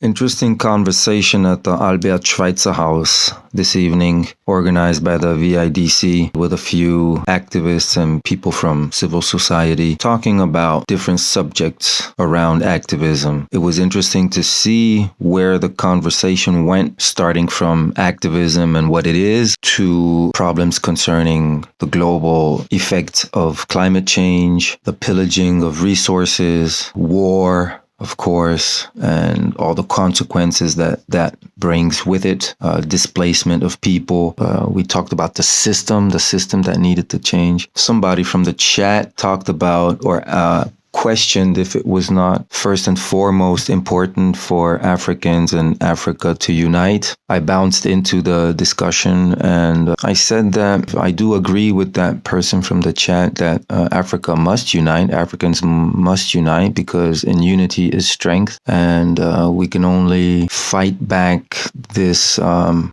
Interesting conversation at the Albert Schweitzer House this evening, organized by the VIDC with a few activists and people from civil society talking about different subjects around activism. It was interesting to see where the conversation went, starting from activism and what it is to problems concerning the global effect of climate change, the pillaging of resources, war, of course, and all the consequences that brings with it, displacement of people. We talked about the system that needed to change. Somebody from the chat talked about or questioned if it was not first and foremost important for Africans and Africa to unite. I bounced into the discussion and I said that I do agree with that person from the chat that Africa must unite, Africans must unite, because in unity is strength, and we can only fight back this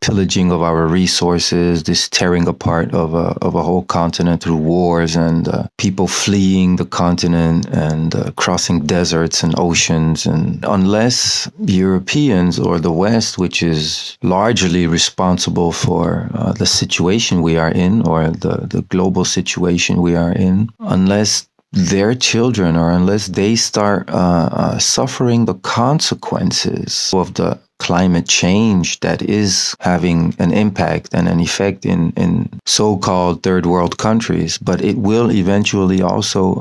pillaging of our resources, this tearing apart of a whole continent through wars and people fleeing the continent and crossing deserts and oceans. And unless Europeans or the West, which is largely responsible for the situation we are in, or the global situation we are in, unless their children or unless they start suffering the consequences of the climate change that is having an impact and an effect in so-called third world countries, but it will eventually also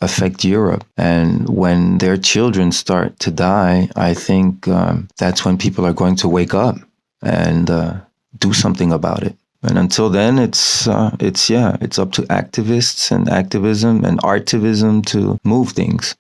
affect Europe. And when their children start to die, I think that's when people are going to wake up and do something about it. And until then, it's up to activists and activism and artivism to move things.